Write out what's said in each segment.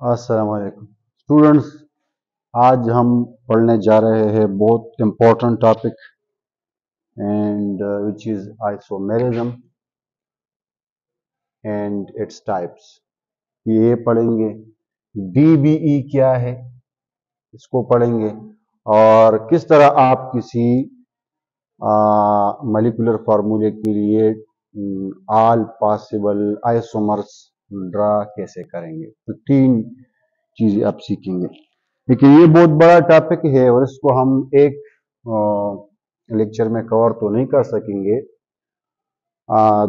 अस्सलाम वालेकुम स्टूडेंट्स। आज हम पढ़ने जा रहे हैं बहुत important topic and which is isomerism and its types. ये पढ़ेंगे। डीबीई क्या है इसको पढ़ेंगे, और किस तरह आप किसी मॉलिक्यूलर फार्मूले के लिए ऑल पॉसिबल आइसोमर्स ड्रा कैसे करेंगे। तो तीन चीजें आप सीखेंगे। लेकिन ये बहुत बड़ा टॉपिक है और इसको हम एक लेक्चर में कवर तो नहीं कर सकेंगे।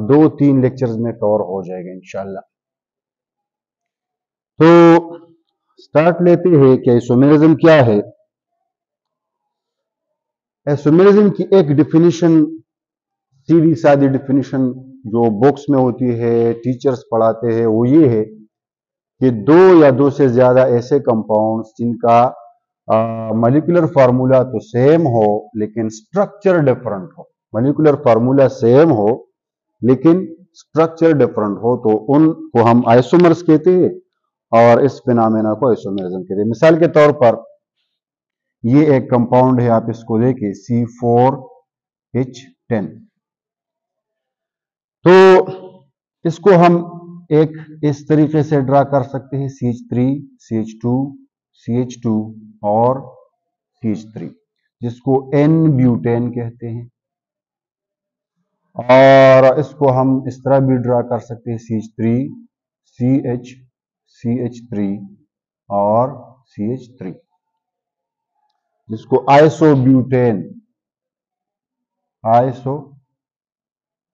2-3 लेक्चर्स में कवर हो जाएगा इंशाल्लाह। तो स्टार्ट लेते हैं कि आइसोमेरिज्म क्या है। आइसोमेरिज्म की एक डिफिनीशन, सीधी सादी डिफिनीशन जो बुक्स में होती है, टीचर्स पढ़ाते हैं, वो ये है कि दो या दो से ज्यादा ऐसे कंपाउंड्स जिनका मॉलिक्यूलर फार्मूला तो सेम हो लेकिन स्ट्रक्चर डिफरेंट हो। मॉलिक्यूलर फार्मूला सेम हो लेकिन स्ट्रक्चर डिफरेंट हो तो उनको हम आइसोमर्स कहते हैं और इस फिनोमेना को आइसोमेरिज्म कहते हैं। मिसाल के तौर पर ये एक कंपाउंड है, आप इसको देखिए C4H10। तो इसको हम एक इस तरीके से ड्रा कर सकते हैं, CH3 CH2 CH2 और CH3, जिसको N-ब्यूटेन कहते हैं। और इसको हम इस तरह भी ड्रा कर सकते हैं, CH3 CH CH3 और CH3, जिसको आइसोब्यूटेन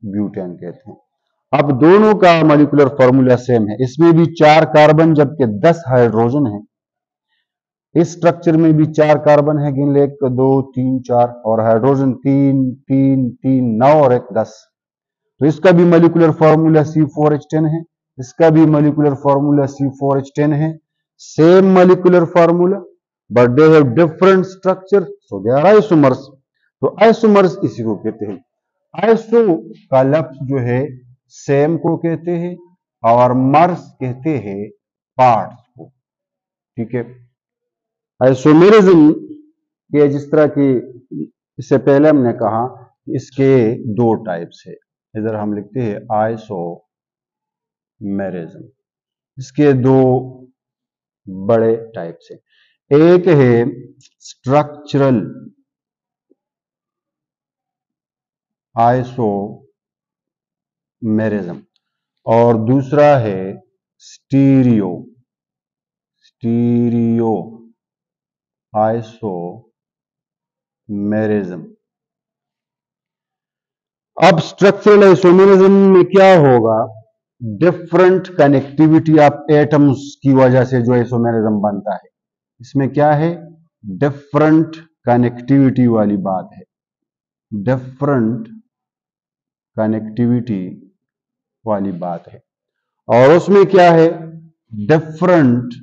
कहते हैं। अब दोनों का मॉलिक्यूलर फार्मूला सेम है। इसमें भी 4 कार्बन जबकि 10 हाइड्रोजन है। इस स्ट्रक्चर में भी 4 कार्बन है, गिन ले 1 2 3 4, और हाइड्रोजन 3 3 3 9 और 1 10। तो इसका भी मॉलिक्यूलर फार्मूला C4H10 है, इसका भी मॉलिक्यूलर फार्मूला C4H10 है। Same molecular formula but they have different structure, so they are isomers. तो आइसोमर्स इसी को कहते हैं। आइसो का लफ्ज जो है सेम को कहते हैं और मर्स कहते हैं पार्ट्स को। ठीक है। आइसोमेरिज्म के जिस तरह की इससे पहले हमने कहा कि इसके 2 टाइप्स है। इधर हम लिखते हैं आइसोमेरिज्म। इसके 2 बड़े टाइप्स है। एक है स्ट्रक्चरल आइसोमेरिज्म और दूसरा है स्टीरियो आइसोमेरिज्म। अब स्ट्रक्चरल आइसोमेरिज्म में क्या होगा, डिफरेंट कनेक्टिविटी ऑफ एटम्स की वजह से जो आइसोमेरिज्म बनता है। इसमें क्या है, डिफरेंट कनेक्टिविटी वाली बात है। डिफरेंट कनेक्टिविटी वाली बात है। और उसमें क्या है, डिफरेंट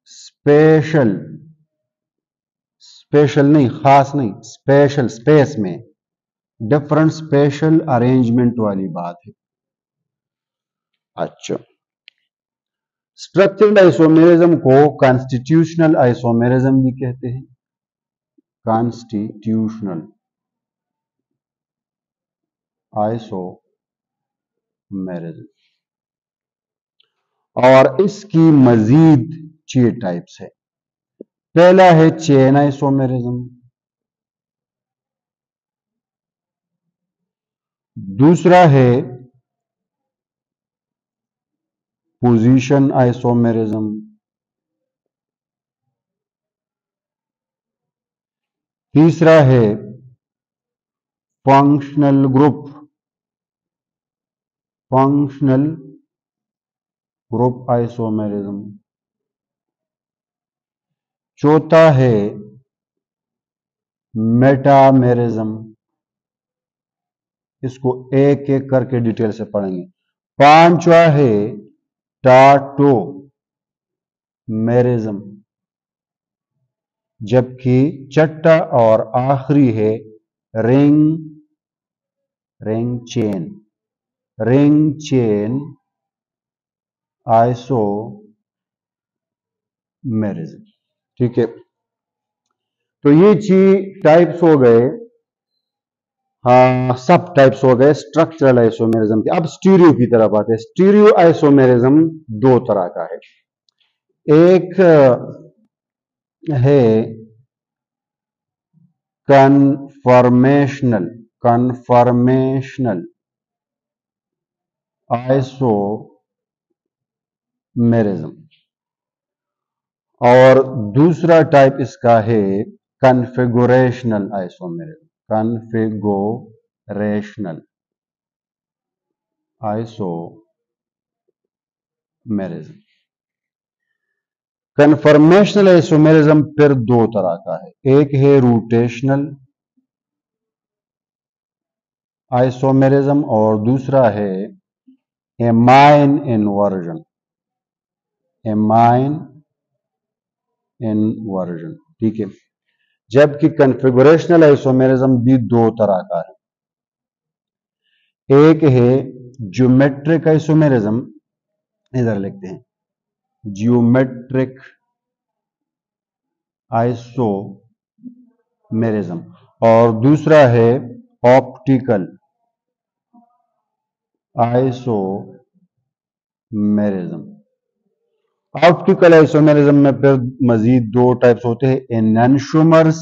स्पेशल नहीं, खास नहीं, स्पेशल, स्पेस में डिफरेंट स्पेशल अरेंजमेंट वाली बात है। अच्छा, स्ट्रक्चरल आइसोमेरिज्म को कॉन्स्टिट्यूशनल आइसोमेरिज्म भी कहते हैं। Constitutional isomerism. और इसकी मजीद 6 टाइप्स है। पहला है चेन आइसोमेरिज्म, दूसरा है पोजीशन आइसोमेरिज्म, तीसरा है फंक्शनल ग्रुप आइसोमेरिज्म, चौथा है मेटामेरिज्म। इसको एक एक करके डिटेल से पढ़ेंगे। पांचवा है टाटोमेरिज्म, जबकि छठा और आखिरी है रिंग चेन आइसोमेरिज्म। आइसोमेरिज्म। ठीक है, तो ये टाइप्स हो गए, हाँ सब टाइप्स हो गए स्ट्रक्चरल आइसोमेरिज्म के। अब स्टीरियो की तरफ आते हैं। स्टीरियो आइसोमेरिज्म दो तरह का है। एक है कन्फर्मेशनल आइसोमेरिज्म, और दूसरा टाइप इसका है कन्फिगुरेशनल आइसोमेरिज्म। कन्फिगुरेशनल आइसोमेरिज्म। कन्फर्मेशनल आइसोमेरिज्म फिर दो तरह का है। एक है रोटेशनल आइसोमेरिज्म और दूसरा है एमाइन इनवर्जन। एमाइन इनवर्जन, ठीक है। जबकि कन्फिगुरेशनल आइसोमेरिज्म भी दो तरह का है। एक है ज्योमेट्रिक आइसोमेरिज्म, इधर लिखते हैं ज्योमेट्रिक आइसोमेरिज्म, और दूसरा है ऑप्टिकल आइसोमेरिज्म। ऑप्टिकल आइसोमेरिज्म में फिर मजीद दो टाइप्स होते हैं, एनंशुमर्स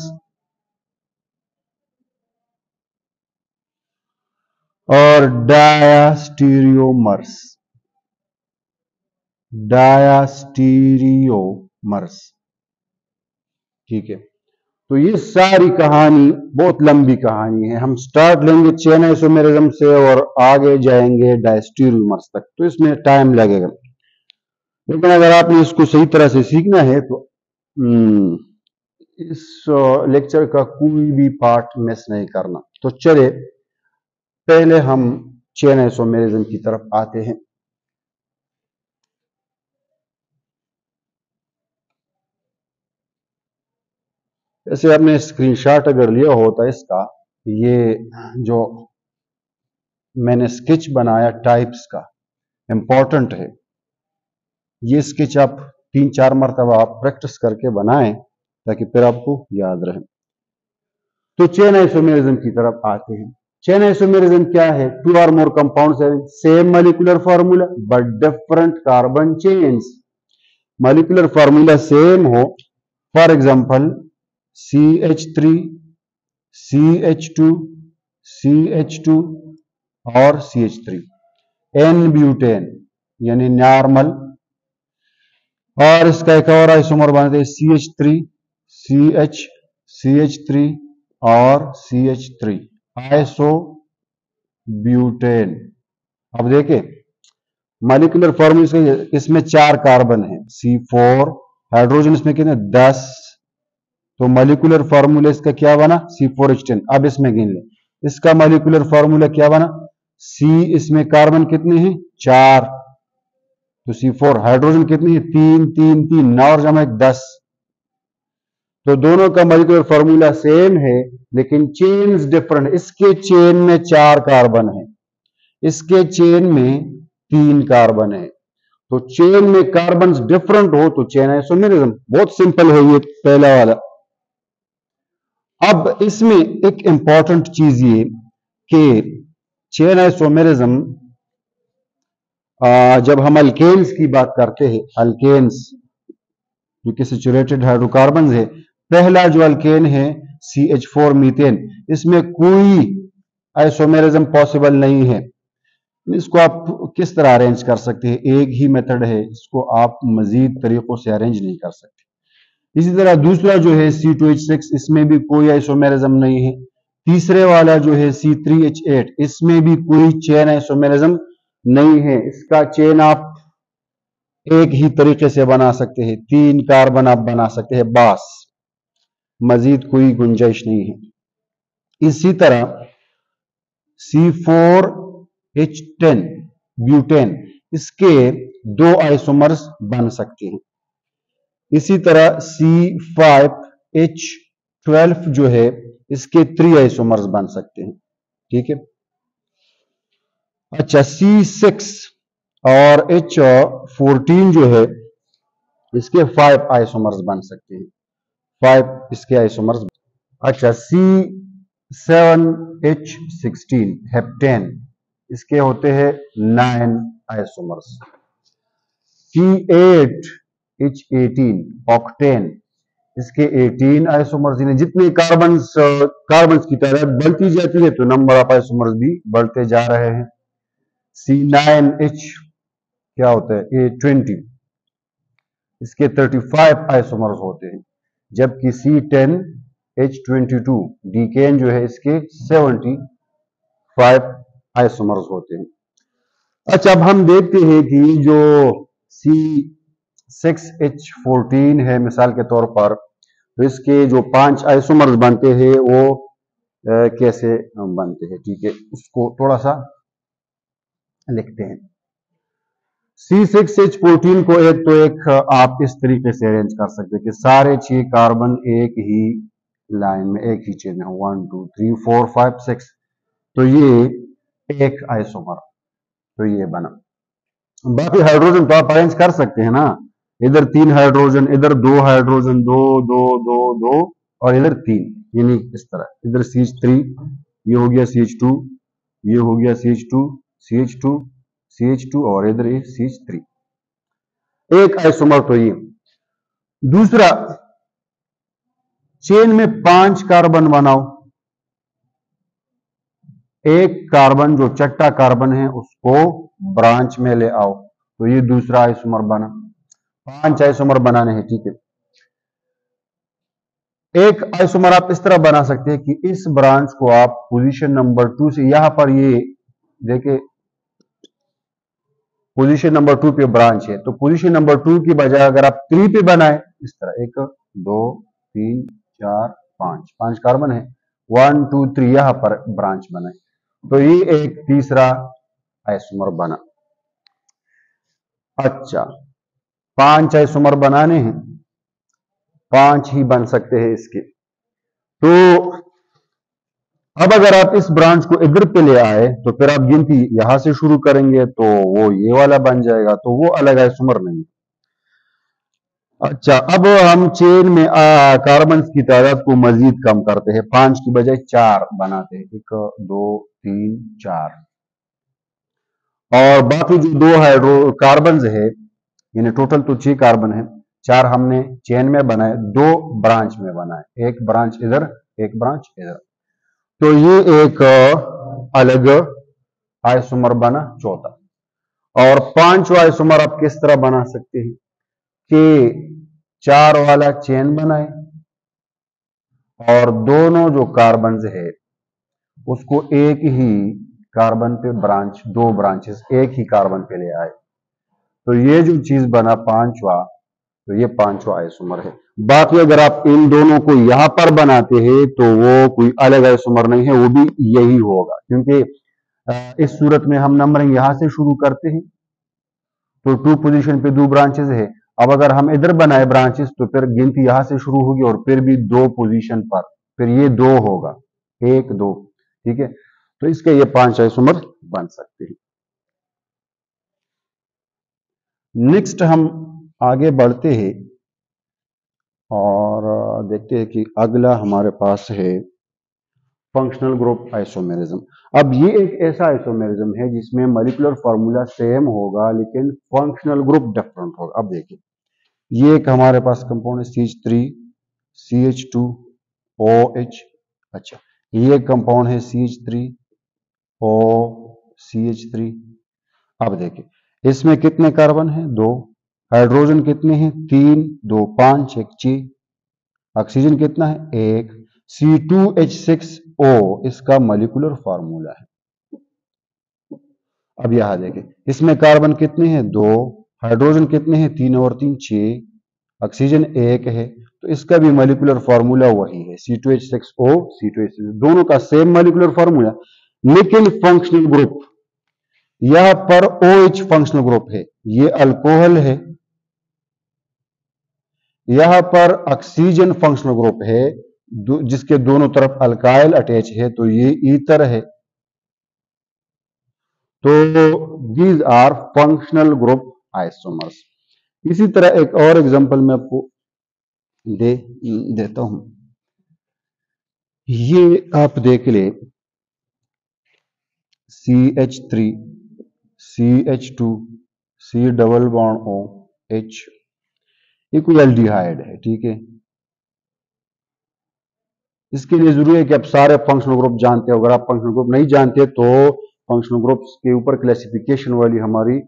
और डायास्टीरियोमर्स। डायास्टीरियोमर्स, ठीक है। तो ये सारी कहानी बहुत लंबी कहानी है। हम स्टार्ट लेंगे चेन आइसोमेरिज्म से और आगे जाएंगे डायस्टीरियोमर्स तक, तो इसमें टाइम लगेगा। लेकिन अगर आपने इसको सही तरह से सीखना है तो इस लेक्चर का कोई भी पार्ट मिस नहीं करना। तो चले पहले हम चेन आइसोमेरिज्म की तरफ आते हैं। जैसे आपने स्क्रीनशॉट अगर लिया होता है इसका, ये जो मैंने स्केच बनाया टाइप्स का, इंपॉर्टेंट है। ये स्केच आप 3-4 मरतबा आप प्रैक्टिस करके बनाएं ताकि फिर आपको याद रहे। तो चेन आइसोमेरिज्म की तरफ आते हैं। चेन आइसोमेरिज्म क्या है? टू और more compounds having same molecular formula but different carbon chains. Molecular formula same हो, for example CH3, CH2, CH2 और CH3। N ब्यूटेन यानी नॉर्मल, और इसका एक और आइसोमर बनाते हैं CH3, CH, CH3 और CH3, आइसो ब्यूटेन। अब देखें मॉलिक्यूलर फॉर्मूला, इसमें 4 कार्बन है, C4, हाइड्रोजन इसमें कितने 10, तो मॉलिक्यूलर फार्मूला इसका क्या बना C4H10। अब इसमें गिन ले, इसका मॉलिक्यूलर फार्मूला क्या बना C, इसमें कार्बन कितने हैं 4, तो C4, हाइड्रोजन कितनी है 3, 3, 3, 9 और जमा 10। तो दोनों का मॉलिक्यूलर फार्मूला सेम है लेकिन चेन्स डिफरेंट। इसके चेन में 4 कार्बन है, इसके चेन में 3 कार्बन है। तो चेन में कार्बन डिफरेंट हो तो चेन आइसोमेरिज्म। बहुत सिंपल है ये पहला वाला। अब इसमें एक इंपॉर्टेंट चीज ये कि चेन आइसोमेरिज्म, जब हम अल्केन्स की बात करते हैं, अल्केन्स जो कि सैचुरेटेड हाइड्रोकार्बन है, पहला जो अल्केन है CH4 मीथेन, इसमें कोई आइसोमेरिज्म पॉसिबल नहीं है। इसको आप किस तरह अरेंज कर सकते हैं? एक ही मेथड है, इसको आप मजीद तरीकों से अरेंज नहीं कर सकते। इसी तरह दूसरा जो है C2H6, इसमें भी कोई आइसोमेरिज्म नहीं है। तीसरे वाला जो है C3H8, इसमें भी कोई चेन आइसोमेरिज्म नहीं है। इसका चेन आप एक ही तरीके से बना सकते हैं, 3 कार्बन आप बना सकते हैं, बस मजीद कोई गुंजाइश नहीं है। इसी तरह C4H10 ब्यूटेन, इसके 2 आइसोमर्स बन सकते हैं। इसी तरह C5H12 जो है, इसके 3 आइसोमर्स बन सकते हैं, ठीक है। अच्छा, C6 और H14 जो है, इसके 5 आइसोमर्स बन सकते हैं, 5 इसके आइसोमर्स। अच्छा, C7H16 हेप्टेन, इसके होते हैं 9 आइसोमर्स। C8H18 ऑक्टेन, इसके 18 आइसोमर्स। जितने कार्बन्स की तादाद बढ़ती जाती है तो नंबर ऑफ आइसोमर्स भी बढ़ते जा रहे हैं। C9H क्या होता है, A20, इसके 35 आइसोमर्स होते हैं, जबकि C10H22 डीकेन जो है इसके 75 आइसोमर्स होते हैं। अच्छा, अब हम देखते हैं कि जो C6H14 है मिसाल के तौर पर, तो इसके जो 5 आइसोमर्स बनते हैं वो कैसे बनते हैं। ठीक है, उसको थोड़ा सा लिखते हैं। C6H14 को एक आप इस तरीके से अरेंज कर सकते हैं कि सारे 6 कार्बन एक ही लाइन में, एक ही चेन में, 1 2 3 4 5 6, तो ये एक आइसोमर, तो ये बना। बाकी हाइड्रोजन तो आप अरेंज कर सकते हैं ना, इधर 3 हाइड्रोजन, इधर 2 हाइड्रोजन, 2 2 2 2 और इधर 3, यानी इस तरह, इधर CH3, ये हो गया CH2, ये हो गया CH2, CH2, CH2 और इधर ये CH3, एक आइसोमर तो ये। दूसरा, चेन में 5 कार्बन बनाओ, एक कार्बन जो चट्टा कार्बन है उसको ब्रांच में ले आओ, तो ये दूसरा आइसोमर बना। 5 आइसोमर बनाने हैं, ठीक है। एक आइसोमर आप इस तरह बना सकते हैं कि इस ब्रांच को आप पोजीशन नंबर 2 से, यहां पर ये देखे पोजीशन नंबर 2 पे ब्रांच है, तो पोजीशन नंबर 2 की बजाय अगर आप 3 पे बनाए, इस तरह 1 2 3 4 5 कार्बन है, 1 2 3 यहां पर ब्रांच बनाए, तो ये एक तीसरा आइसोमर बना। अच्छा, 5 आइसोमर बनाने हैं, 5 ही बन सकते हैं इसके। तो अब अगर आप इस ब्रांच को इधर पे ले आए तो फिर आप गिनती यहां से शुरू करेंगे तो वो ये वाला बन जाएगा, तो वो अलग आइसोमर नहीं। अच्छा, अब हम चेन में कार्बन की तादाद को मजीद कम करते हैं, 5 की बजाय 4 बनाते हैं, 1 2 3 4, और बाकी जो 2 हाइड्रो कार्बन है, यानी टोटल तो 6 कार्बन है, 4 हमने चेन में बनाए, 2 ब्रांच में बनाए, एक ब्रांच इधर, एक ब्रांच इधर, तो ये एक अलग आइसोमर बना, चौथा। और 5वां आइसोमर आप किस तरह बना सकते हैं कि 4 वाला चेन बनाए और दोनों जो कार्बन है उसको एक ही कार्बन पे ब्रांच, 2 ब्रांचेस एक ही कार्बन पे ले आए, तो ये जो चीज बना 5वां, तो ये 5वां आइसोमर है। बाकी अगर आप इन दोनों को यहां पर बनाते हैं तो वो कोई अलग आइसोमर नहीं है, वो भी यही होगा, क्योंकि इस सूरत में हम नंबरिंग यहां से शुरू करते हैं, तो 2 पोजीशन पे 2 ब्रांचेस है। अब अगर हम इधर बनाए ब्रांचेस तो फिर गिनती यहां से शुरू होगी और फिर भी 2 पोजीशन पर, फिर ये 2 होगा, 1 2, ठीक है। तो इसके ये 5 आइसोमर बन सकते हैं। नेक्स्ट हम आगे बढ़ते हैं और देखते हैं कि अगला हमारे पास है फंक्शनल ग्रुप आइसोमेरिज्म। अब ये एक ऐसा आइसोमेरिज्म है जिसमें मॉलिक्यूलर फार्मूला सेम होगा लेकिन फंक्शनल ग्रुप डिफरेंट होगा। अब देखिए, ये एक हमारे पास कंपाउंड है CH3 CH2 OH। अच्छा, ये कंपाउंड है CH3 O CH3। अब देखिए, इसमें कितने कार्बन हैं, 2, हाइड्रोजन कितने हैं, 3 2 5 1 6, ऑक्सीजन कितना है, 1, C2H6O इसका मॉलिक्यूलर फार्मूला है। अब यहां देखिए, इसमें कार्बन कितने हैं, 2, हाइड्रोजन कितने हैं, 3 और 3 6, ऑक्सीजन 1 है, तो इसका भी मॉलिक्यूलर फार्मूला वही है, C2H6O C2H6, दोनों का सेम मॉलिक्यूलर फार्मूला, लेकिन फंक्शनल ग्रुप यहां पर OH फंक्शनल ग्रुप है, ये अल्कोहल है, यहां पर ऑक्सीजन फंक्शनल ग्रुप है जिसके दोनों तरफ अल्काइल अटैच है, तो ये ईथर है। तो these are functional group isomers. इसी तरह एक और एग्जांपल मैं आपको देता हूं। ये आप देख ले, CH3 CH2 C double bond O H, ये कोई एल्डिहाइड है, ठीक है। इसके लिए जरूरी है कि आप सारे फंक्शनल ग्रुप जानते हो। अगर आप फंक्शनल ग्रुप नहीं जानते तो फंक्शनल ग्रुप्स के ऊपर क्लासिफिकेशन वाली हमारी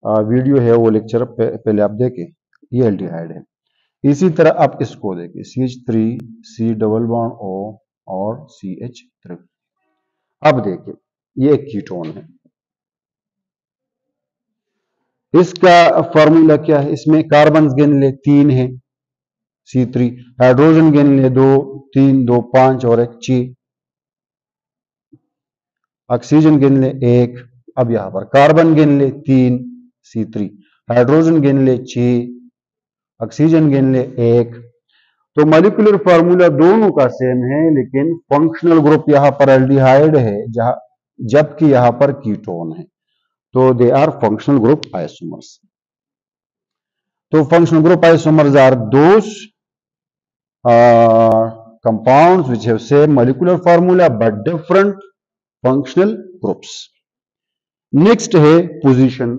वीडियो है, वो लेक्चर पहले आप देखें। ये एल्डिहाइड है। इसी तरह आप इसको देखें, CH3 C double bond O और CH3। अब देखिए, ये एक कीटोन है। इसका फॉर्मूला क्या है? इसमें कार्बन गिन ले 3 है, C3, हाइड्रोजन गिन ले 2, 3, 2, 5 और 1 6, ऑक्सीजन गिन ले 1। अब यहां पर कार्बन गिन ले 3 C3, हाइड्रोजन गिन ले 6, ऑक्सीजन गिन ले 1। तो मॉलिक्यूलर फार्मूला दोनों का सेम है, लेकिन फंक्शनल ग्रुप यहां पर एल्डिहाइड है, जबकि यहां पर कीटोन है। तो दे आर फंक्शनल ग्रुप आइसोमर्स। तो functional group isomers are those compounds which have same molecular formula but different functional groups. Next है पोजीशन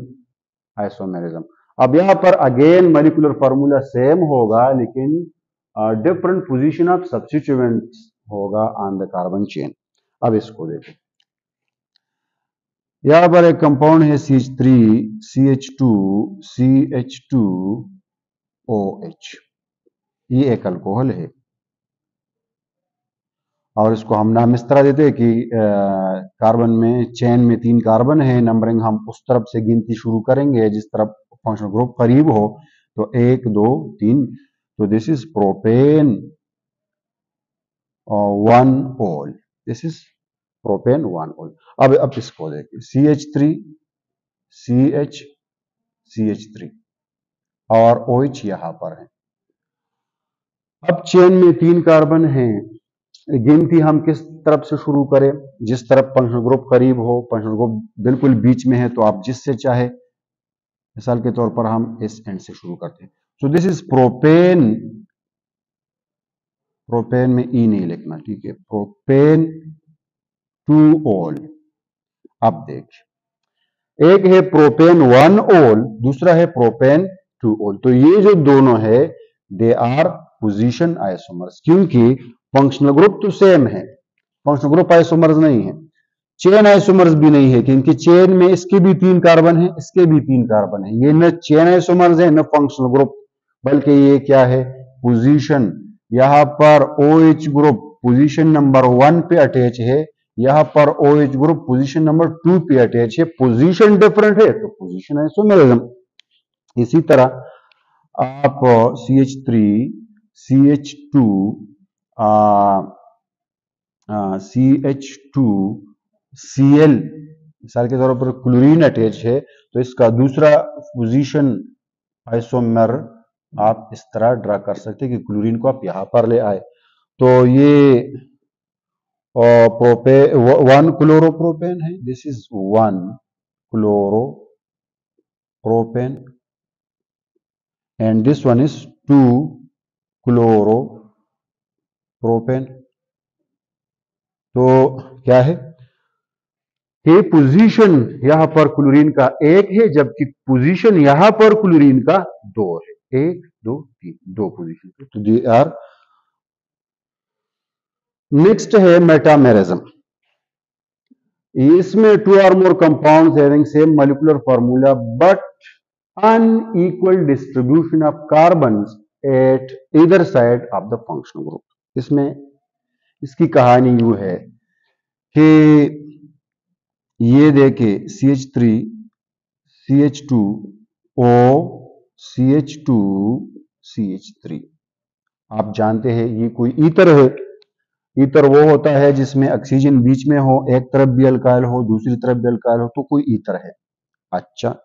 आइसोमेरिज्म। अब यहां पर अगेन मॉलिक्यूलर फार्मूला सेम होगा, लेकिन डिफरेंट पोजीशन ऑफ सब्स्टिट्यूएंट्स होगा ऑन द कार्बन चेन। अब इसको देखें, यहां पर एक कंपाउंड है CH3 CH2 CH2OH, ये एक अल्कोहल है। और इसको हम नाम इस तरह देते हैं कि कार्बन में, चेन में 3 कार्बन है, नंबरिंग हम उस तरफ से गिनती शुरू करेंगे जिस तरफ फंक्शनल ग्रुप करीब हो। तो 1 2 3, तो दिस इज प्रोपेन 1 ओल, दिस इज प्रोपेन 1 ओल। अब इसको देखिए, CH3 CH CH3 और OH यहां पर है। अब चेन में 3 कार्बन हैं, गिनती हम किस तरफ से शुरू करें? जिस तरफ फंक्शनल ग्रुप करीब हो। फंक्शनल ग्रुप बिल्कुल बीच में है, तो आप जिससे चाहे, मिसाल के तौर पर हम इस एंड से शुरू करते हैं। So this is propane, propane में ई नहीं लिखना, ठीक है, प्रोपेन 2 ओल। अब देखिए, एक है प्रोपेन 1 ओल, दूसरा है प्रोपेन 2 ओल। तो ये जो दोनों है, दे आर पोजीशन आइसोमर्स, क्योंकि फंक्शनल ग्रुप तो सेम है, फंक्शनल ग्रुप आइसोमर्स नहीं है। चेन आइसोमर्स भी नहीं है, क्योंकि चेन में इसके भी 3 कार्बन है, इसके भी 3 कार्बन है। ये न चेन आइसोमर्स है न फंक्शनल ग्रुप, बल्कि ये क्या है? पोजीशन। यहां पर OH ग्रुप पोजीशन नंबर 1 पे अटैच है, यहां पर OH ग्रुप पोजीशन नंबर 2 पे अटैच है। पोजीशन डिफरेंट है तो पोजीशन आइसोमेरिज्म। इसी तरह आप CH3 CH2 CH2Cl, मिसाल के तौर पर क्लोरीन अटैच है, तो इसका दूसरा पोजीशन आइसोमर आप इस तरह ड्रा कर सकते हैं कि क्लोरीन को आप यहां पर ले आए। तो ये प्रोपे 1 क्लोरोप्रोपेन है, this is 1 chloropropane and this one is 2 chloropropane. तो क्या है कि पोजीशन यहां पर क्लोरीन का 1 है, जबकि पोजीशन यहां पर क्लोरीन का 2 है। 1 2 3, 2 पोजीशन। तो दे आर। नेक्स्ट है मेटामेरिज्म। इसमें 2 और more compounds having same molecular formula but unequal distribution of carbons at either side of the functional group. इसमें इसकी कहानी यूं है कि ये देखिए, CH3 CH2O CH2 CH3, आप जानते हैं ये कोई ईथर है। ईथर वो होता है जिसमें ऑक्सीजन बीच में हो, एक तरफ भी अल्काइल हो दूसरी तरफ भी अल्काइल हो, तो कोई ईथर है। अच्छा,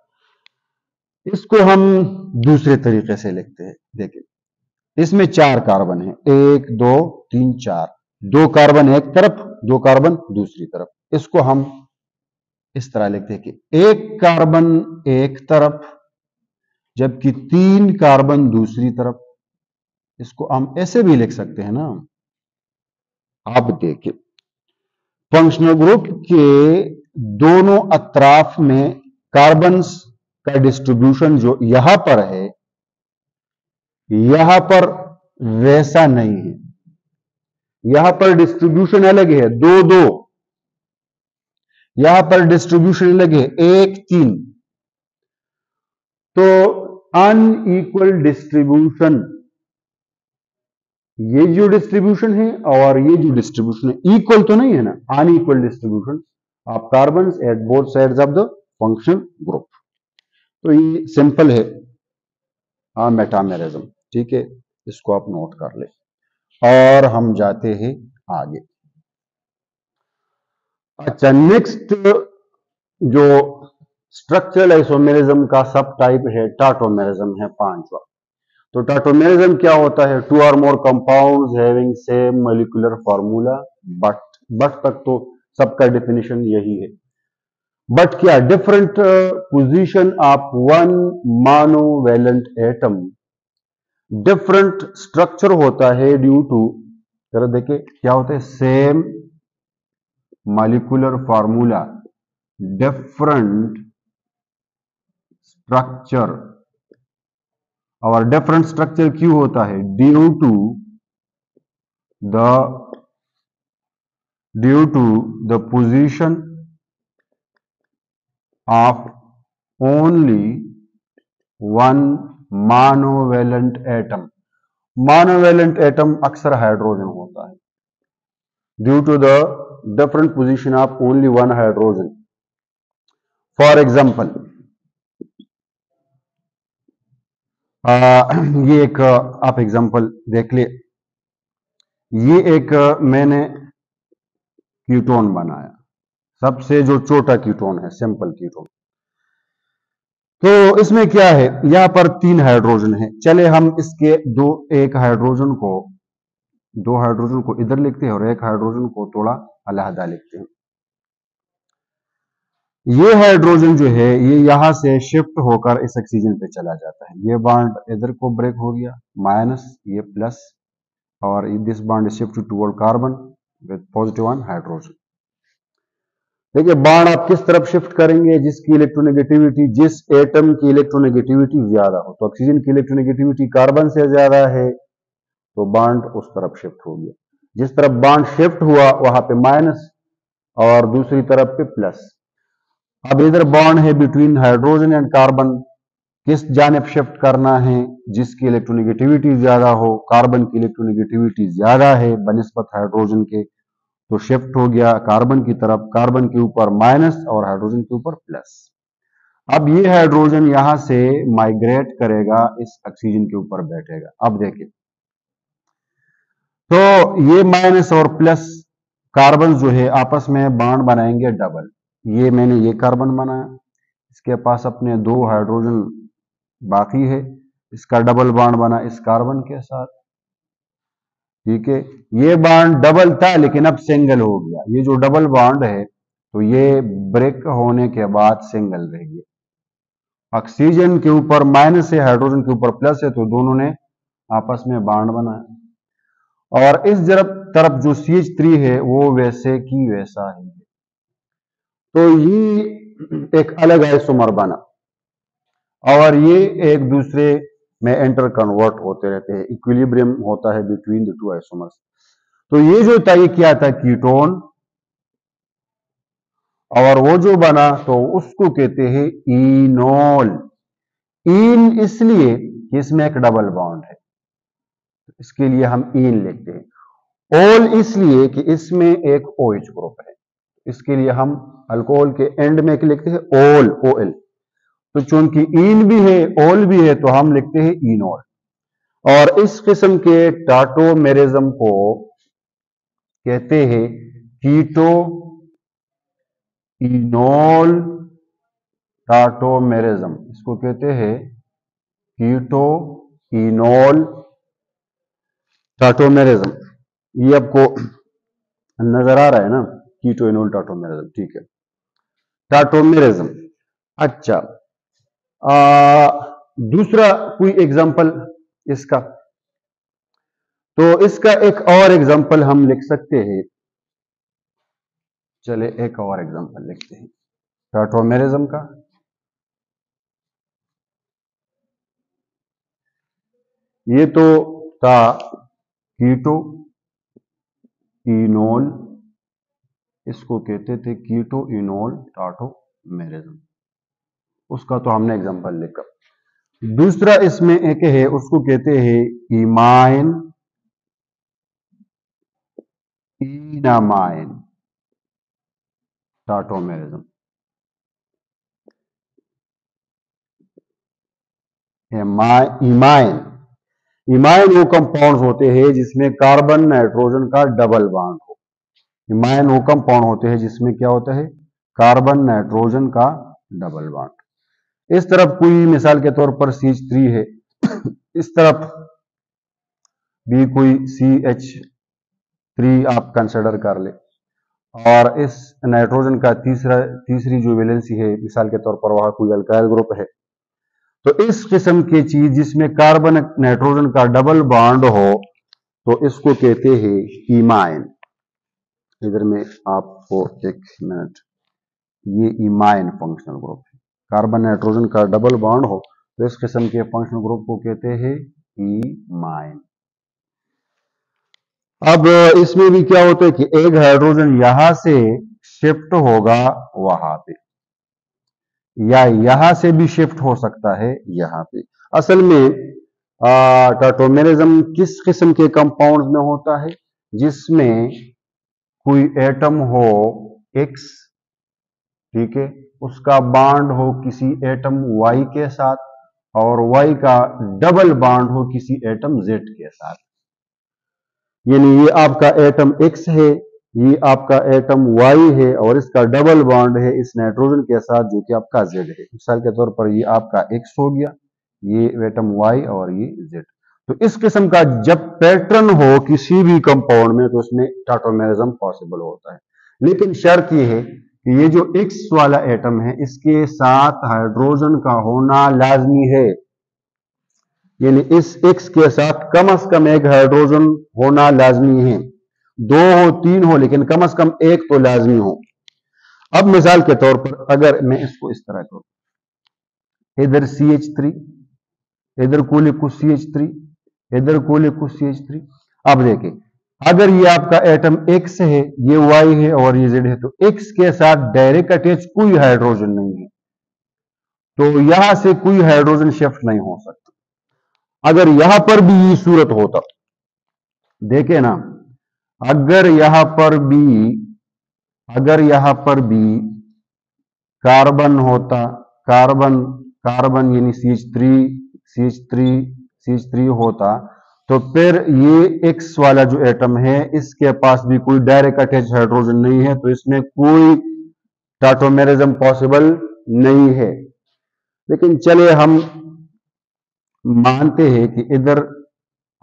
इसको हम दूसरे तरीके से लिखते हैं। देखिए, इसमें 4 कार्बन है, 1 2 3 4, 2 कार्बन एक तरफ 2 कार्बन दूसरी तरफ। इसको हम इस तरह लिखते हैं कि 1 कार्बन एक तरफ जबकि 3 कार्बन दूसरी तरफ। इसको हम ऐसे भी लिख सकते हैं ना। आप देखिए, फंक्शनल ग्रुप के दोनों अतराफ में कार्बन्स का डिस्ट्रीब्यूशन जो यहां पर है, यहां पर वैसा नहीं है। यहां पर डिस्ट्रीब्यूशन अलग है, 2-2। यहां पर डिस्ट्रीब्यूशन अलग है, 1-3। तो अनइक्वल डिस्ट्रीब्यूशन, ये जो डिस्ट्रीब्यूशन है और ये जो डिस्ट्रीब्यूशन है, इक्वल तो नहीं है ना, unequal distribution of carbons at both sides of the functional group. तो ये सिंपल है मेटामेरिज्म। ठीक है, इसको आप नोट कर ले और हम जाते हैं आगे। अच्छा, नेक्स्ट जो स्ट्रक्चरल आइसोमेरिज्म का सब टाइप है टाटोमेरिज्म है, 5वां। तो टाटोमेरिज्म क्या होता है? 2 और more compounds having same molecular formula. But तक तो सबका डेफिनेशन यही है। बट क्या? Different position of one monovalent atom, different structure होता है ड्यू टू, जरा देखिए क्या होता है, same molecular formula, different structure. और डिफरेंट स्ट्रक्चर क्यों होता है? Due to the position of only one monovalent atom. Monovalent atom अक्सर हाइड्रोजन होता है, due to the different position of only one hydrogen. For example, ये एक आप एग्जाम्पल देख लिए। ये एक मैंने कीटोन बनाया, सबसे जो छोटा कीटोन है, सिंपल कीटोन। तो इसमें क्या है, यहां पर 3 हाइड्रोजन है। चले हम इसके एक हाइड्रोजन को इधर लिखते हैं और एक हाइड्रोजन को थोड़ा अलहदा लिखते हैं। ये हाइड्रोजन जो है ये यहां से शिफ्ट होकर इस ऑक्सीजन पे चला जाता है। ये बॉन्ड इधर को ब्रेक हो गया, माइनस, ये प्लस, और this bond is shift toward carbon with positive one hydrogen. देखिए, बॉन्ड आप किस तरफ शिफ्ट करेंगे? जिसकी इलेक्ट्रोनेगेटिविटी, जिस एटम की इलेक्ट्रोनेगेटिविटी ज्यादा हो। तो ऑक्सीजन की इलेक्ट्रोनेगेटिविटी कार्बन से ज्यादा है, तो बॉन्ड उस तरफ शिफ्ट हो गया। जिस तरफ बॉन्ड शिफ्ट हुआ वहां पे माइनस और दूसरी तरफ पे प्लस। अब इधर बॉन्ड है बिटवीन हाइड्रोजन एंड कार्बन, किस जानिब शिफ्ट करना है? जिसकी इलेक्ट्रोनेगेटिविटी ज्यादा हो। कार्बन की इलेक्ट्रोनेगेटिविटी ज्यादा है बनिस्बत हाइड्रोजन के, तो शिफ्ट हो गया कार्बन की तरफ। कार्बन के ऊपर माइनस और हाइड्रोजन के ऊपर प्लस। अब ये हाइड्रोजन यहां से माइग्रेट करेगा, इस ऑक्सीजन के ऊपर बैठेगा। अब देखिए, तो ये माइनस और प्लस कार्बन जो है आपस में बॉन्ड बनाएंगे डबल। ये मैंने ये कार्बन बनाया, इसके पास अपने 2 हाइड्रोजन बाकी है, इसका डबल बॉन्ड बना इस कार्बन के साथ। ठीक है, ये बॉन्ड डबल था लेकिन अब सिंगल हो गया। ये जो डबल बॉन्ड है तो ये ब्रेक होने के बाद सिंगल रह गया। ऑक्सीजन के ऊपर माइनस है, हाइड्रोजन के ऊपर प्लस है, तो दोनों ने आपस में बॉन्ड बनाया। और इस तरफ जो CH3 है वो वैसे की वैसा ही है। तो ये एक अलग आइसोमर बना और ये एक दूसरे में एंटर कन्वर्ट होते रहते हैं। इक्विलिब्रियम होता है बिटवीन द 2 आइसोमर्स। तो ये जो था, ये क्या था? कीटोन। और वो जो बना तो उसको कहते हैं इनोल। इन इसलिए कि इसमें एक डबल बॉन्ड है, इसके लिए हम इन लिखते हैं। ओल इसलिए कि इसमें एक OH ग्रुप है, इसके लिए हम अल्कोहल के एंड में लिखते हैं ओल, OL। तो चूंकि इन भी है ओल भी है तो हम लिखते हैं इनोल। और इस किस्म के टाटोमेरिज्म को कहते हैं कीटो इनोल टाटोमेरिज्म। इसको कहते हैं कीटो इनोल टाटोमेरिज्म। ये आपको नजर आ रहा है ना, कीटो इनोल टाटोमेरिज्म। ठीक है, टाटोमेरिज्म। अच्छा, दूसरा कोई एग्जांपल इसका, तो इसका एक और एग्जांपल हम लिख सकते हैं। चले एक और एग्जांपल लिखते हैं टाटोमेरिज्म का। ये तो था कीटो इनोल, इसको कहते थे कीटो इनोल टाटोमेरिज्म, उसका तो हमने एग्जांपल लिखा। दूसरा इसमें एक है, उसको कहते हैं इमाइन इनामाइन टाटोमेरिज्म। इमाइन इमाइन वो कंपाउंड्स होते हैं जिसमें कार्बन नाइट्रोजन का डबल बॉन्ड हो। इमाइन वो कंपाउंड होते हैं जिसमें क्या होता है, कार्बन नाइट्रोजन का डबल बॉन्ड। इस तरफ कोई मिसाल के तौर पर CH3 है, इस तरफ भी कोई CH3 आप कंसिडर कर ले, और इस नाइट्रोजन का तीसरी जो वैलेंसी है, मिसाल के तौर पर वहां कोई अल्काइल ग्रुप है। तो इस किस्म की चीज जिसमें कार्बन नाइट्रोजन का डबल बॉन्ड हो, तो इसको कहते हैं इमाइन। इधर में आपको एक मिनट, ये इमाइन फंक्शनल ग्रुप है, कार्बन नाइट्रोजन का डबल बॉन्ड हो तो इस किस्म के फंक्शनल ग्रुप को कहते हैं इमाइन। अब इसमें भी क्या होता है कि एक हाइड्रोजन यहां से शिफ्ट होगा वहां पे, या यहां से भी शिफ्ट हो सकता है यहां पे। असल में टाटोमेरिज्म किस किस्म के कंपाउंड्स में होता है, जिसमें कोई एटम हो X, ठीक है, उसका बॉन्ड हो किसी एटम Y के साथ, और Y का डबल बॉन्ड हो किसी एटम Z के साथ। यानी ये आपका एटम X है, ये आपका एटम Y है, और इसका डबल बॉन्ड है इस नाइट्रोजन के साथ जो कि आपका Z है। मिसाल के तौर पर ये आपका X हो गया, ये एटम Y और ये Z। तो इस किस्म का जब पैटर्न हो किसी भी कंपाउंड में, तो उसमें टाटोमेरिज्म पॉसिबल होता है। लेकिन शर्त यह है कि ये जो X वाला एटम है, इसके साथ हाइड्रोजन का होना लाजमी है। यानी इस X के साथ कम से कम एक हाइड्रोजन होना लाजमी है, 2 हो 3 हो, लेकिन कम से कम एक तो लाजमी हो। अब मिसाल के तौर पर अगर मैं इसको इस तरह करूं, इधर CH3, इधर को लिखूं CH3, इधर को लिखूं CH3। अब देखिए, अगर ये आपका एटम X है, ये Y है और ये Z है, तो X के साथ डायरेक्ट अटैच कोई हाइड्रोजन नहीं है, तो यहां से कोई हाइड्रोजन शिफ्ट नहीं हो सकता। अगर यहां पर भी ये सूरत होता, देखे ना, अगर यहां पर भी कार्बन होता, कार्बन यानी CH3 होता, तो फिर ये X वाला जो एटम है, इसके पास भी कोई डायरेक्ट अटैच हाइड्रोजन नहीं है, तो इसमें कोई टाटोमेरिज्म पॉसिबल नहीं है। लेकिन चलिए हम मानते हैं कि इधर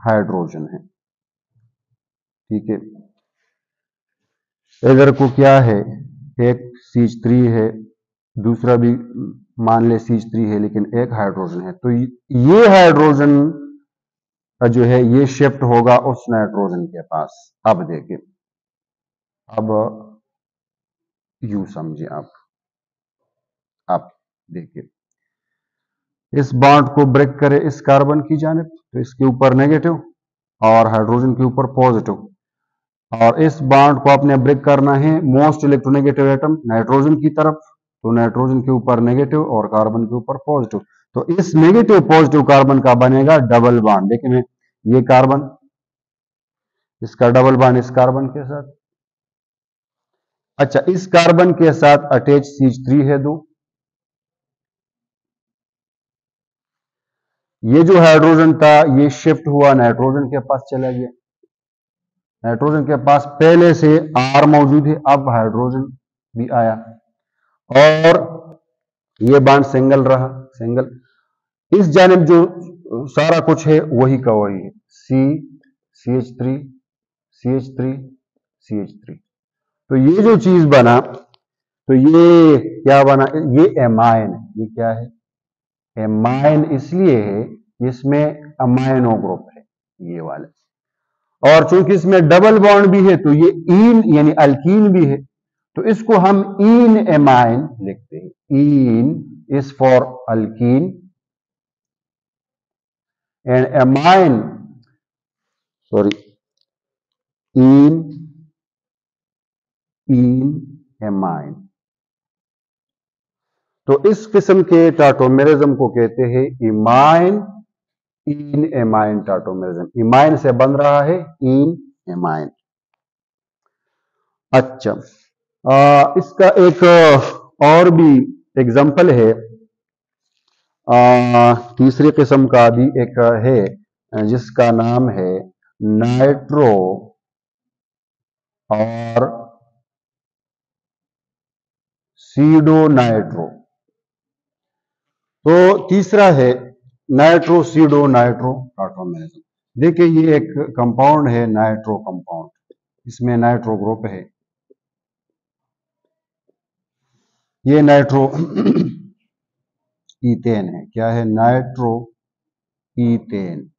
हाइड्रोजन है, ठीक है, इधर को क्या है, एक CH3 है, दूसरा भी मान ले CH3 है, लेकिन एक हाइड्रोजन है। तो ये हाइड्रोजन जो है ये शिफ्ट होगा उस नाइट्रोजन के पास। अब देखिए, अब यू समझिए आप देखिए, इस बॉन्ड को ब्रेक करे इस कार्बन की जानिब, तो इसके ऊपर नेगेटिव और हाइड्रोजन के ऊपर पॉजिटिव, और इस बॉन्ड को आपने ब्रेक करना है मोस्ट इलेक्ट्रोनेगेटिव एटम नाइट्रोजन की तरफ, तो नाइट्रोजन के ऊपर नेगेटिव और कार्बन के ऊपर पॉजिटिव। तो इस नेगेटिव पॉजिटिव कार्बन का बनेगा डबल बॉन्ड। देखिए, ये कार्बन, इसका डबल बॉन्ड इस कार्बन के साथ। अच्छा, इस कार्बन के साथ अटैच CH3 है 2। ये जो हाइड्रोजन था ये शिफ्ट हुआ नाइट्रोजन के पास चला गया। नाइट्रोजन के पास पहले से R मौजूद है, अब हाइड्रोजन भी आया, और ये बॉन्ड सिंगल रहा, सिंगल। इस जानिब जो सारा कुछ है वही का वही है, CH3 CH3 CH3। तो ये जो चीज बना, तो ये क्या बना, ये एमाइन है। ये क्या है, एमाइन इसलिए है कि इसमें अमाइनो ग्रुप है ये वाला, और चूंकि इसमें डबल बॉन्ड भी है तो ये ईन यानी अल्कीन भी है, तो इसको हम ईन एमाइन लिखते हैं। Ene is for alkene and amine, sorry, ene amine. तो इस किस्म के टाटोमेरिज्म को कहते हैं imine ene amine tautomerism. Imine से बन रहा है इन एमाइन। अच्छा, इसका एक और भी एग्जाम्पल है, तीसरी किस्म का भी एक है जिसका नाम है नाइट्रो और सीडो नाइट्रो। तो तीसरा है नाइट्रो सीडो नाइट्रो टाटोमेरिज्म। देखिए ये एक कंपाउंड है नाइट्रो कंपाउंड, इसमें नाइट्रो ग्रुप है, ये नाइट्रो ईथेन है। क्या है? Nitro ethane.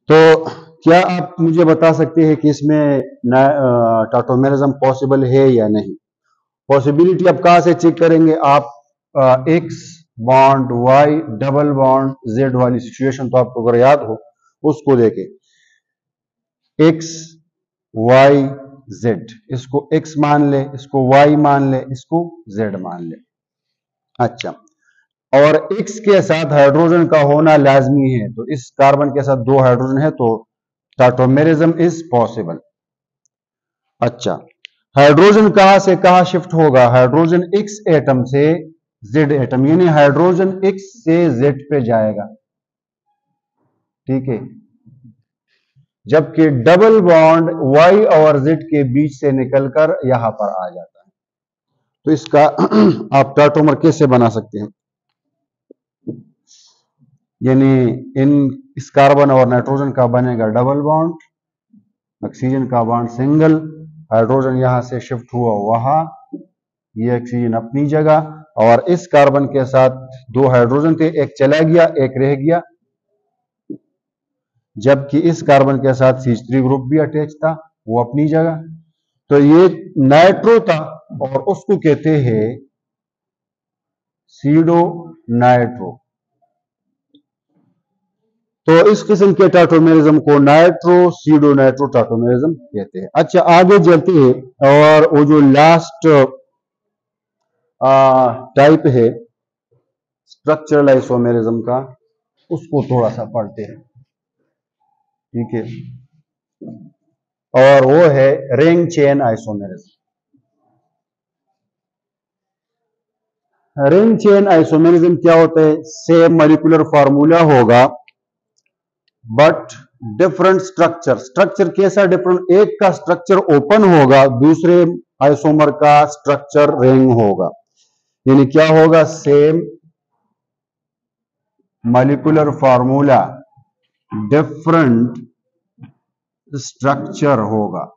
तो क्या आप मुझे बता सकते हैं कि इसमें टाटोमेरिज्म पॉसिबल है या नहीं? पॉसिबिलिटी आप कहां से चेक करेंगे? आप X bond Y double bond Z वाली सिचुएशन तो आपको अगर याद हो उसको देखें, एक्स वाई जेड, इसको एक्स मान ले, इसको वाई मान ले, इसको जेड मान ले। अच्छा, और एक्स के साथ हाइड्रोजन का होना लाजमी है, तो इस कार्बन के साथ 2 हाइड्रोजन है तो टाटोमेरिज्म इज पॉसिबल। अच्छा, हाइड्रोजन कहां से कहां शिफ्ट होगा? हाइड्रोजन एक्स एटम से जेड एटम, यानी हाइड्रोजन एक्स से जेड पे जाएगा, ठीक है, जबकि डबल बॉन्ड वाई और जेड के बीच से निकलकर यहां पर आ जाता है। तो इसका आप टाटोमर कैसे बना सकते हैं? यानी इस कार्बन और नाइट्रोजन का बनेगा डबल बॉन्ड, ऑक्सीजन का बॉन्ड सिंगल, हाइड्रोजन यहां से शिफ्ट हुआ वहां, ये ऑक्सीजन अपनी जगह, और इस कार्बन के साथ 2 हाइड्रोजन थे, एक चला गया एक रह गया, जबकि इस कार्बन के साथ CH3 ग्रुप भी अटैच था, वो अपनी जगह। तो ये नाइट्रो था और उसको कहते हैं सीडो नाइट्रो। तो इस किस्म के टाटोमेरिज्म को नाइट्रो सीडो नाइट्रो टाटोमेरिज्म कहते हैं। अच्छा, आगे चलते हैं और वो जो लास्ट टाइप है स्ट्रक्चरल आइसोमेरिज्म का, उसको थोड़ा सा पढ़ते हैं, ठीक है, और वो है ring chain isomerism. Ring chain isomerism क्या होता है? सेम मॉलिक्यूलर फार्मूला होगा बट डिफरेंट स्ट्रक्चर। स्ट्रक्चर कैसा डिफरेंट? एक का स्ट्रक्चर ओपन होगा, दूसरे आइसोमर का स्ट्रक्चर रिंग होगा। यानी क्या होगा? Same molecular formula different structure होगा,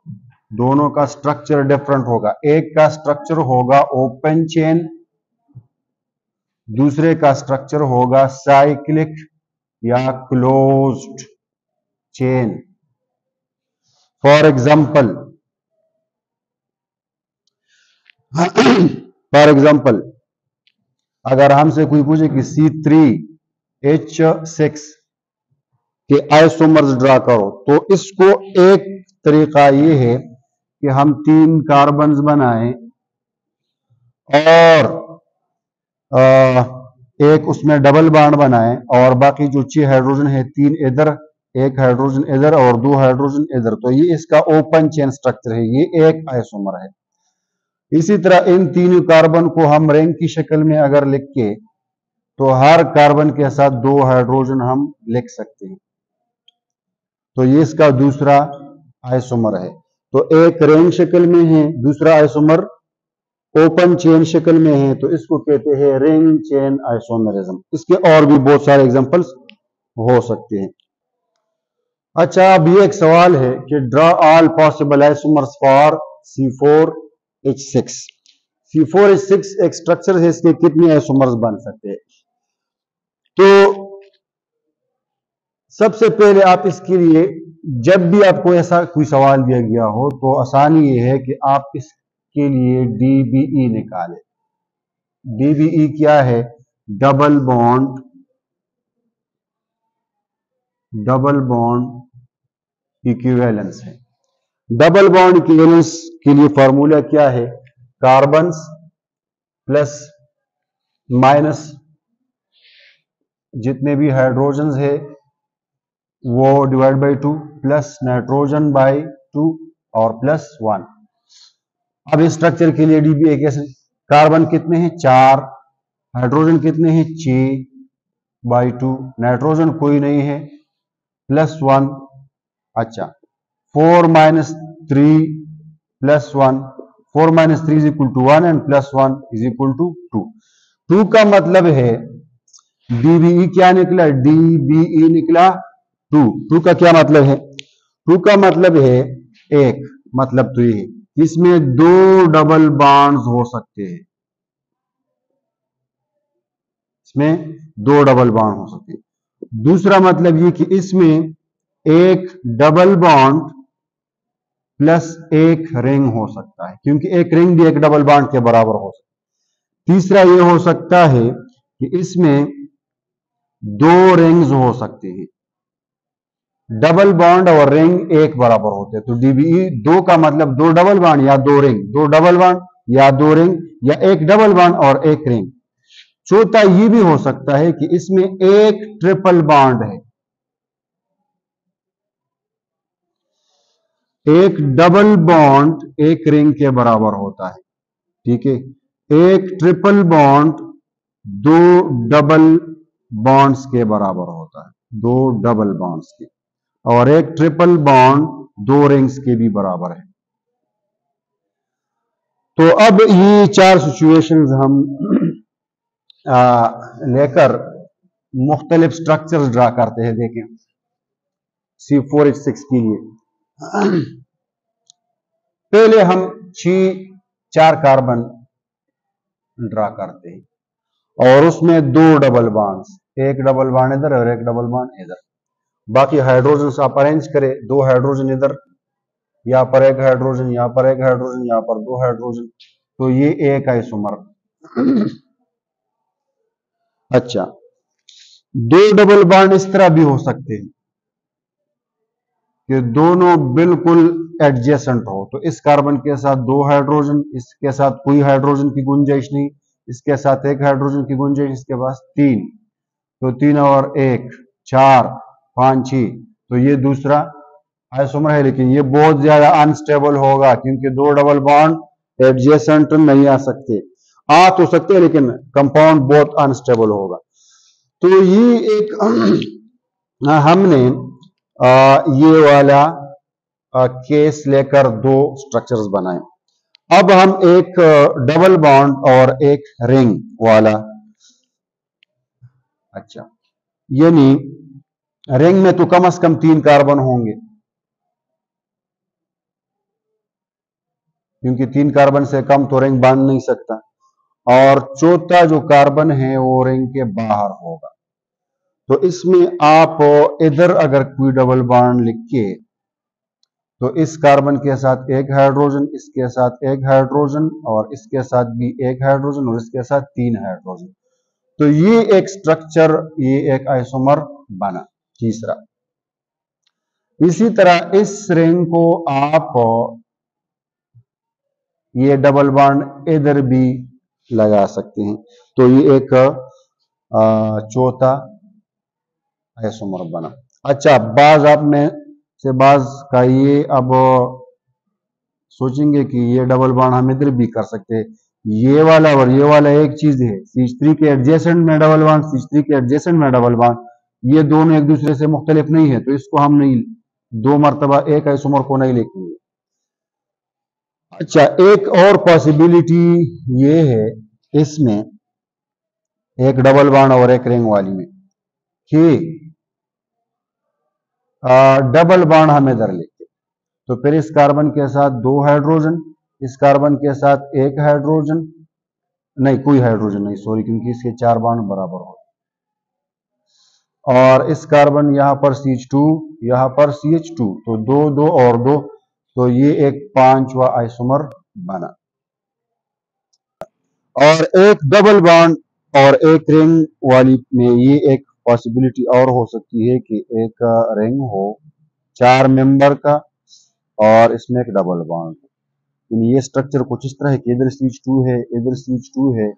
दोनों का स्ट्रक्चर डिफरेंट होगा। एक का स्ट्रक्चर होगा ओपन चेन, दूसरे का स्ट्रक्चर होगा साइक्लिक या क्लोज्ड चेन। फॉर एग्जाम्पल अगर हमसे कोई पूछे कि C3H6 के आइसोमर्स ड्रा करो, तो इसको एक तरीका ये है कि हम 3 कार्बन्स बनाएं और एक उसमें डबल बॉन्ड बनाएं, और बाकी जो 6 हाइड्रोजन है 3 इधर, 1 हाइड्रोजन इधर और 2 हाइड्रोजन इधर, तो ये इसका ओपन चेन स्ट्रक्चर है, ये एक आइसोमर है। इसी तरह इन 3 कार्बन को हम रिंग की शक्ल में अगर लिख के, तो हर कार्बन के साथ 2 हाइड्रोजन हम लिख सकते हैं, तो ये इसका दूसरा आइसोमर है। तो एक रिंग शक्ल में है, दूसरा आइसोमर ओपन चेन शक्ल में है, तो इसको कहते हैं रिंग चेन आइसोमेरिज्म। इसके और भी बहुत सारे एग्जांपल्स हो सकते हैं। अच्छा, अब ये एक सवाल है कि draw all possible isomers for C4H6। C4H6 एक स्ट्रक्चर है, इसके कितने आइसोमर्स बन सकते हैं? तो सबसे पहले आप इसके लिए, जब भी आपको ऐसा कोई सवाल दिया गया हो तो आसानी ये है कि आप इसके लिए DBE निकालें। DBE क्या है? डबल बॉन्ड इक्विवेलेंस है। डबल बॉन्ड इक्विवेलेंस के लिए फॉर्मूला क्या है? कार्बन्स प्लस माइनस जितने भी हाइड्रोजन्स है वो divide by 2 plus nitrogen by 2 और प्लस 1। अब इस स्ट्रक्चर के लिए DBA कैसे? कार्बन कितने हैं? 4, हाइड्रोजन कितने हैं? 6 बाई 2, नाइट्रोजन कोई नहीं है, प्लस 1। अच्छा, 4 minus 3 plus 1, 4 minus 3 is equal to 1 and plus 1 is equal to 2। 2 का मतलब है DBE क्या निकला? DBE निकला 2। 2 का क्या मतलब है? 2 का मतलब है एक, मतलब तो ये इसमें 2 डबल बॉन्ड्स हो सकते हैं, इसमें 2 डबल बॉन्ड हो सकते हैं। दूसरा मतलब ये कि इसमें एक डबल बॉन्ड प्लस एक रिंग हो सकता है, क्योंकि एक रिंग भी एक डबल बॉन्ड के बराबर हो सकता है। तीसरा ये हो सकता है कि इसमें 2 रिंग्स हो सकते हैं, डबल बॉन्ड और रिंग एक बराबर होते हैं। तो DBE 2 का मतलब 2 डबल बॉन्ड या 2 रिंग, 2 डबल बॉन्ड या 2 रिंग, या एक डबल बॉन्ड और एक रिंग। चौथा ये भी हो सकता है कि इसमें एक ट्रिपल बॉन्ड है, एक डबल बॉन्ड एक रिंग के बराबर होता है, ठीक है। एक ट्रिपल बॉन्ड 2 डबल बॉन्ड्स के बराबर होता है, 2 डबल बॉन्ड्स के, और एक ट्रिपल बॉन्ड 2 रिंग्स के भी बराबर है। तो अब ये 4 सिचुएशंस हम लेकर मुख्तलिफ स्ट्रक्चर्स ड्रा करते हैं। देखें C4H6 के लिए पहले हम 4 कार्बन ड्रा करते हैं और उसमें 2 डबल बॉन्ड्स, एक डबल बॉन्ड इधर और एक डबल बॉन्ड इधर। बाकी हाइड्रोजन आप अरेंज करें, 2 हाइड्रोजन इधर, यहां पर एक हाइड्रोजन, यहां पर एक हाइड्रोजन, यहां पर 2 हाइड्रोजन, तो ये एक आइसोमर। अच्छा, 2 डबल बॉन्ड इस तरह भी हो सकते हैं कि दोनों बिल्कुल एडजेसेंट हो, तो इस कार्बन के साथ 2 हाइड्रोजन, इसके साथ कोई हाइड्रोजन की गुंजाइश नहीं, इसके साथ एक हाइड्रोजन की गुंजाइश, इसके पास 3, तो 3 और 1 4 5 6, तो ये दूसरा आइसोमर है। लेकिन ये बहुत ज्यादा अनस्टेबल होगा, क्योंकि 2 डबल बॉन्ड एडजेसेंट नहीं आ सकते, आ तो सकते हैं लेकिन कंपाउंड बहुत अनस्टेबल होगा। तो ये एक हमने ये वाला केस लेकर 2 स्ट्रक्चर्स बनाए। अब हम एक डबल बॉन्ड और एक रिंग वाला, अच्छा यानी रिंग में तो कम से कम 3 कार्बन होंगे, क्योंकि 3 कार्बन से कम तो रिंग बांध नहीं सकता, और चौथा जो कार्बन है वो रिंग के बाहर होगा। तो इसमें आप इधर अगर कोई डबल बॉन्ड लिख के, तो इस कार्बन के साथ एक हाइड्रोजन, इसके साथ एक हाइड्रोजन, और इसके साथ भी एक हाइड्रोजन, और इसके साथ 3 हाइड्रोजन, तो ये एक स्ट्रक्चर, ये एक आइसोमर बना। तीसरा, इसी तरह इस रिंग को आप ये डबल बॉन्ड इधर भी लगा सकते हैं, तो ये एक चौथा आइसोमर बना। अच्छा, बाज आप में से बाज का ये अब सोचेंगे कि ये डबल बॉन्ड हम इधर भी कर सकते हैं, ये वाला और ये वाला एक चीज है, CH3 के एडजेसेंट में डबल बॉन्ड, CH3 के एडजेसेंट में डबल बॉन्ड, ये दोनों एक दूसरे से मुख्तलिफ नहीं है, तो इसको हम नहीं 2 मरतबा एक आइसोमर को नहीं लिखेंगे। अच्छा, एक और पॉसिबिलिटी ये है इसमें, एक डबल बॉन्ड और एक रिंग वाली में, कि डबल बॉन्ड हम इधर लेते, तो फिर इस कार्बन के साथ 2 हाइड्रोजन, इस कार्बन के साथ एक हाइड्रोजन, नहीं, कोई हाइड्रोजन नहीं, सॉरी, क्योंकि इसके 4 बॉन्ड बराबर हो। और इस कार्बन यहां पर CH2, यहां पर CH2, तो 2 2 और 2, तो ये एक 5वां आइसोमर बना। और एक डबल बॉन्ड और एक रिंग वाली में ये एक पॉसिबिलिटी और हो सकती है कि एक रिंग हो 4 मेंबर का और इसमें एक डबल बॉन्ड हो। ये स्ट्रक्चर कुछ इस तरह है कि इधर CH2 है, इधर CH2 है,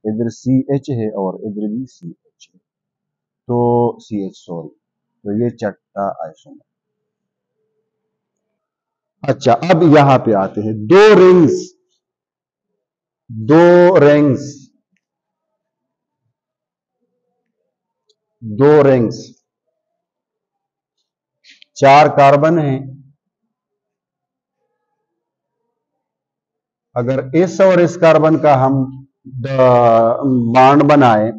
इधर CH है और इधर भी CH है, तो CH, सॉरी, तो ये छठा आइसोमर। अच्छा, अब यहां पे आते हैं दो रिंग्स, 4 कार्बन हैं। अगर इस और इस कार्बन का हम बॉन्ड बनाए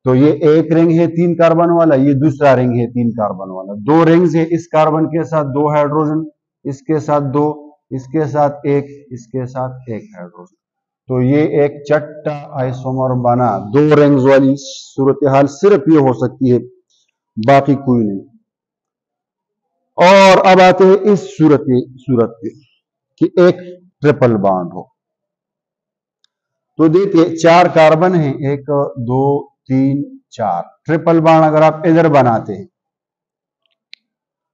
तो ये एक रिंग है 3 कार्बन वाला, ये दूसरा रिंग है 3 कार्बन वाला। 2 रिंग्स है, इस कार्बन के साथ 2 हाइड्रोजन, इसके साथ 2, इसके साथ 1, इसके साथ 1 हाइड्रोजन, तो ये एक छठा आइसोमर बना। 2 रिंग्स वाली सूरत हाल सिर्फ ये हो सकती है, बाकी कोई नहीं। और अब आते हैं इस सूरत पे कि एक ट्रिपल बॉन्ड हो। तो देखिए 4 कार्बन है, 1 2 3 4, ट्रिपल बॉन्ड अगर आप इधर बनाते हैं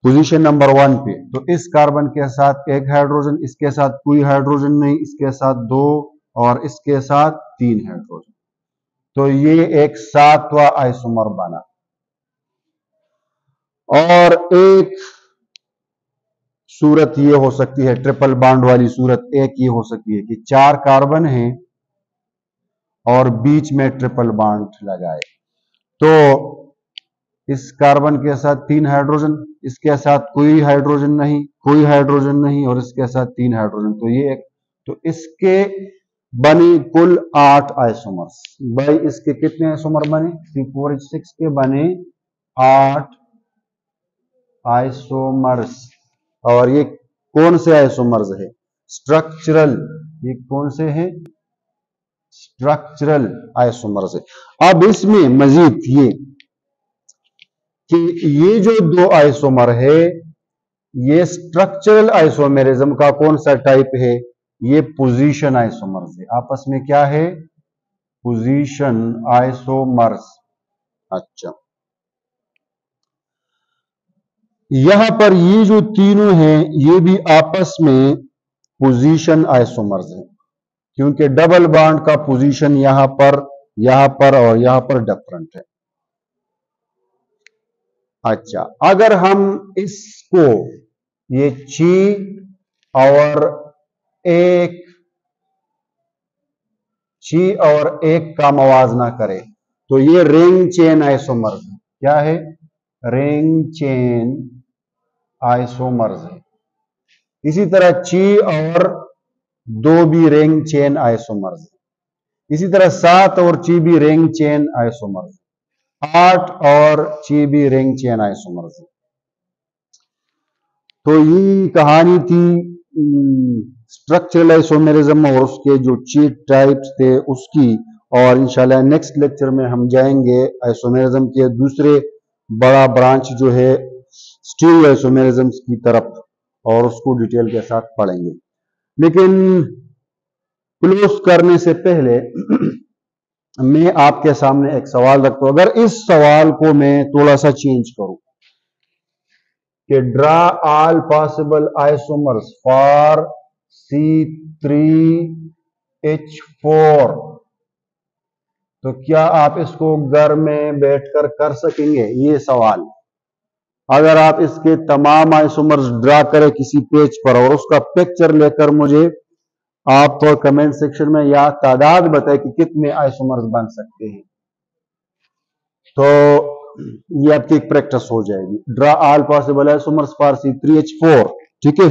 पोजीशन नंबर 1 पे, तो इस कार्बन के साथ 1 हाइड्रोजन, इसके साथ कोई हाइड्रोजन नहीं, इसके साथ 2 और इसके साथ 3 हाइड्रोजन, तो ये एक 7वां आइसोमर बना। और एक सूरत ये हो सकती है, ट्रिपल बॉन्ड वाली सूरत एक ये हो सकती है कि 4 कार्बन है और बीच में ट्रिपल बॉन्ड लगाए, तो इस कार्बन के साथ 3 हाइड्रोजन, इसके साथ कोई हाइड्रोजन नहीं, कोई हाइड्रोजन नहीं, और इसके साथ 3 हाइड्रोजन, तो ये एक, तो इसके बने कुल 8 आइसोमर्स। भाई इसके कितने आइसोमर बने? 3 4 6 के बने 8 आइसोमर्स। और ये कौन से आइसोमर्स है? स्ट्रक्चरल, ये कौन से हैं? स्ट्रक्चरल आइसोमर्स है। अब इसमें मजीद ये कि ये जो 2 आइसोमर है, ये स्ट्रक्चरल आइसोमेरिज्म का कौन सा टाइप है? ये पोजीशन आइसोमर्स है। आपस में क्या है? Position isomers. अच्छा, यहां पर ये जो तीनों हैं ये भी आपस में पोजीशन आइसोमर्स हैं, क्योंकि डबल बॉन्ड का पोजीशन यहां पर और यहां पर डिफरेंट है। अच्छा, अगर हम इसको ये ची और एक का मवाजना करें तो ये रिंग चेन आइसोमर्स है। क्या है? रिंग चेन आइसोमर्स है। इसी तरह ची और 2 भी रिंग चेन आइसोमर्स है। इसी तरह 7 और ची भी रिंग चेन आइसोमर्स है। 8 और ची भी रिंग चेन आइसोमर्स है। तो ये कहानी थी स्ट्रक्चरल आइसोमेरिज्म और उसके जो ची टाइप्स थे उसकी। और इंशाल्लाह नेक्स्ट लेक्चर में हम जाएंगे आइसोमेरिज्म के दूसरे बड़ा ब्रांच जो है स्टीरियो आइसोमेरिज्म की तरफ, और उसको डिटेल के साथ पढ़ेंगे। लेकिन क्लोज करने से पहले मैं आपके सामने एक सवाल रखता हूं। अगर इस सवाल को मैं थोड़ा सा चेंज करूं कि draw all possible isomers for C3H4, तो क्या आप इसको घर में बैठकर कर सकेंगे? ये सवाल, अगर आप इसके तमाम आइसोमर्स ड्रा करें किसी पेज पर और उसका पिक्चर लेकर मुझे आप तो कमेंट सेक्शन में या तादाद बताएं कि कितने आइसोमर्स बन सकते हैं, तो ये आपकी एक प्रैक्टिस हो जाएगी। Draw all possible isomers for C3H4, ठीक है।